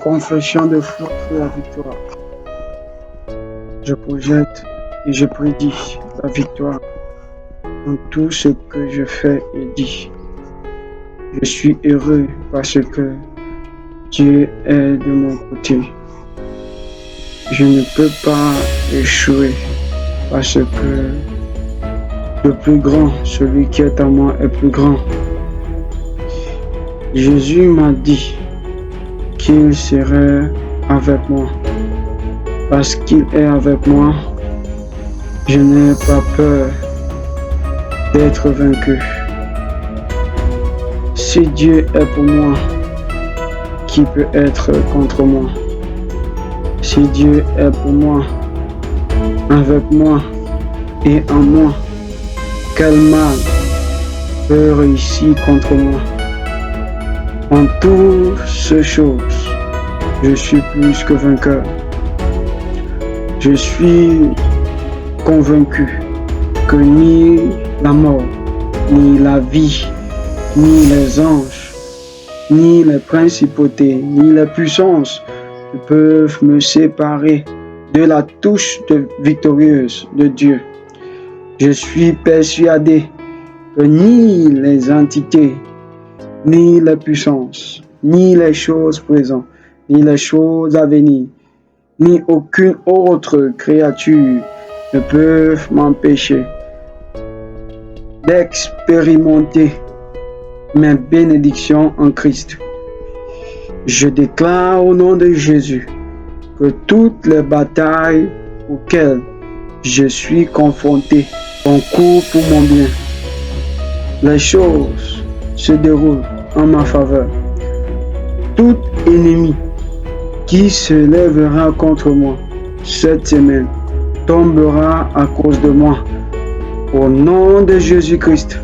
Confession de foi pour la victoire. Je projette et je prédis la victoire dans tout ce que je fais et dis. Je suis heureux parce que Dieu est de mon côté. Je ne peux pas échouer parce que le plus grand, celui qui est à moi, est plus grand. Jésus m'a dit qu'il serait avec moi. Parce qu'il est avec moi, je n'ai pas peur d'être vaincu. Si Dieu est pour moi, qui peut être contre moi? Si Dieu est pour moi, avec moi et en moi, quel mal peut réussir contre moi? En toutes ces choses, je suis plus que vainqueur. Je suis convaincu que ni la mort, ni la vie, ni les anges, ni les principautés, ni les puissances ne peuvent me séparer de la touche victorieuse de Dieu. Je suis persuadé que ni les entités, ni les puissances, ni les choses présentes, ni les choses à venir, ni aucune autre créature ne peuvent m'empêcher d'expérimenter mes bénédictions en Christ. Je déclare au nom de Jésus que toutes les batailles auxquelles je suis confronté concourent pour mon bien. Les choses se déroulent en ma faveur. Tout ennemi qui se lèvera contre moi cette semaine tombera à cause de moi. Au nom de Jésus-Christ,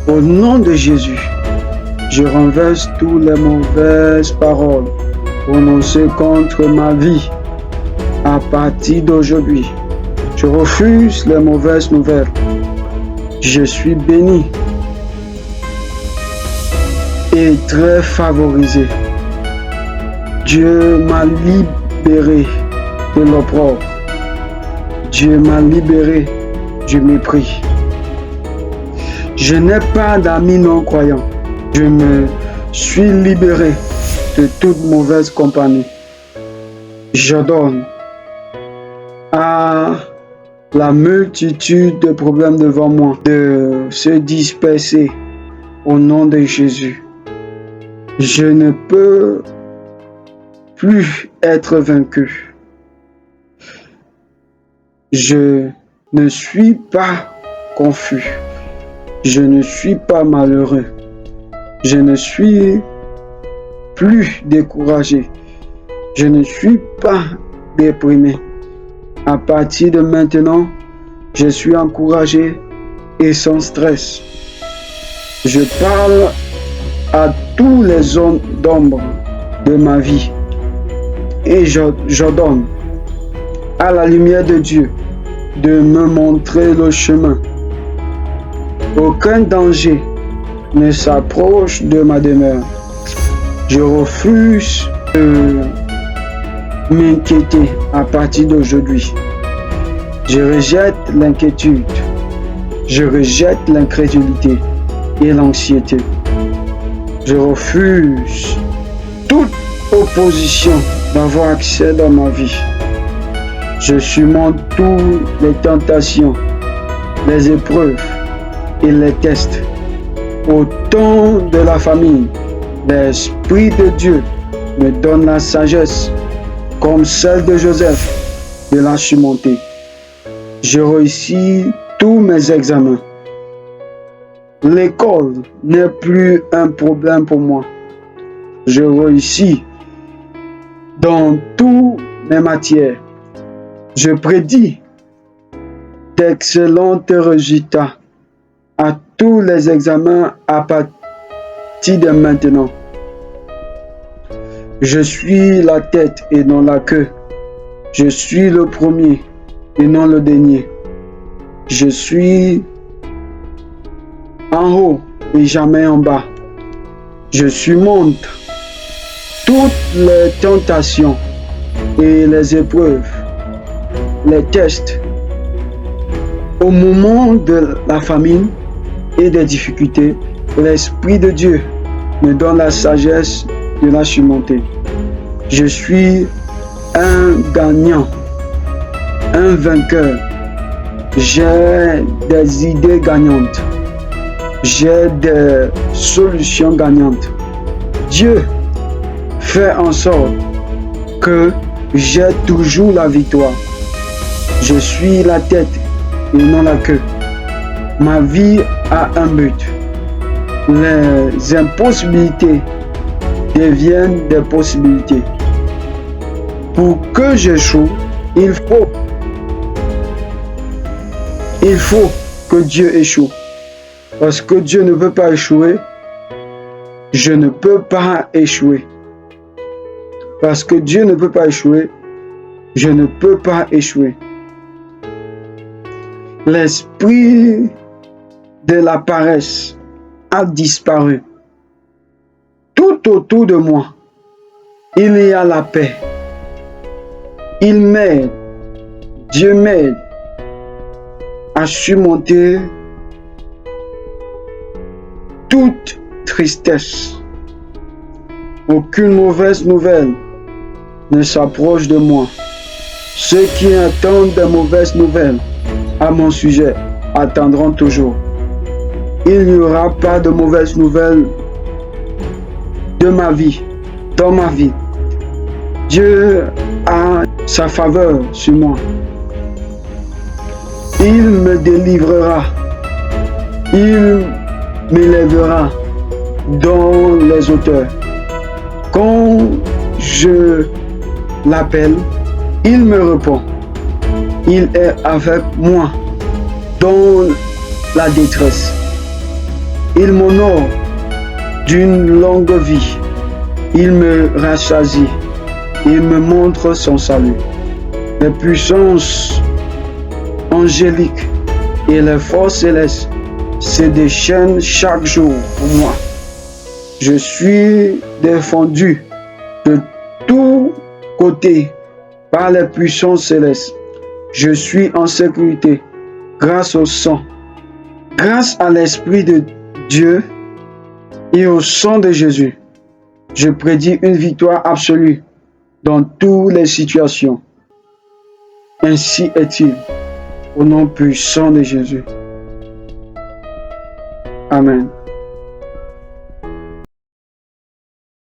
au nom de Jésus, je renverse toutes les mauvaises paroles prononcées contre ma vie à partir d'aujourd'hui. Je refuse les mauvaises nouvelles. Je suis béni et très favorisé. Dieu m'a libéré de l'opprobre. Dieu m'a libéré du mépris. Je n'ai pas d'amis non-croyants. Je me suis libéré de toute mauvaise compagnie. J'ordonne à la multitude de problèmes devant moi de se disperser au nom de Jésus. Je ne peux plus être vaincu. Je ne suis pas confus. Je ne suis pas malheureux. Je ne suis plus découragé. Je ne suis pas déprimé. À partir de maintenant, je suis encouragé et sans stress. Je parle à tous les zones d'ombre de ma vie et j'ordonne à la lumière de Dieu de me montrer le chemin. Aucun danger ne s'approche de ma demeure. Je refuse de m'inquiéter à partir d'aujourd'hui. Je rejette l'inquiétude. Je rejette l'incrédulité et l'anxiété. Je refuse toute opposition d'avoir accès dans ma vie. Je surmonte toutes les tentations, les épreuves et les tests. Au temps de la famine, l'Esprit de Dieu me donne la sagesse, comme celle de Joseph, de la surmonter. Je réussis tous mes examens. L'école n'est plus un problème pour moi. Je réussis dans toutes mes matières. Je prédis d'excellents résultats à tous les examens à partir de maintenant. Je suis la tête et non la queue. Je suis le premier et non le dernier. Je suis en haut et jamais en bas. Je surmonte toutes les tentations et les épreuves, les tests, au moment de la famine et des difficultés, l'Esprit de Dieu me donne la sagesse de la surmonter. Je suis un gagnant, un vainqueur. J'ai des idées gagnantes. J'ai des solutions gagnantes. Dieu fait en sorte que j'ai toujours la victoire. Je suis la tête et non la queue. Ma vie a un but. Les impossibilités deviennent des possibilités. Pour que j'échoue, il faut que Dieu échoue. Parce que Dieu ne peut pas échouer, je ne peux pas échouer. Parce que Dieu ne peut pas échouer, je ne peux pas échouer. L'esprit de la paresse a disparu. Tout autour de moi, il y a la paix. Il m'aide, Dieu m'aide à surmonter toute tristesse. Aucune mauvaise nouvelle ne s'approche de moi. Ceux qui attendent des mauvaises nouvelles à mon sujet attendront toujours. Il n'y aura pas de mauvaises nouvelles de ma vie, dans ma vie. Dieu a sa faveur sur moi. Il me délivrera. Il m'élèvera dans les hauteurs. Quand je l'appelle, il me répond. Il est avec moi dans la détresse. Il m'honore d'une longue vie. Il me rassasie. Il me montre son salut. Les puissances angéliques et les forces célestes se déchaînent chaque jour pour moi. Je suis défendu de tous côtés par les puissances célestes. Je suis en sécurité grâce au sang, grâce à l'Esprit de Dieu et au sang de Jésus. Je prédis une victoire absolue dans toutes les situations. Ainsi est-il, au nom puissant de Jésus. Amen.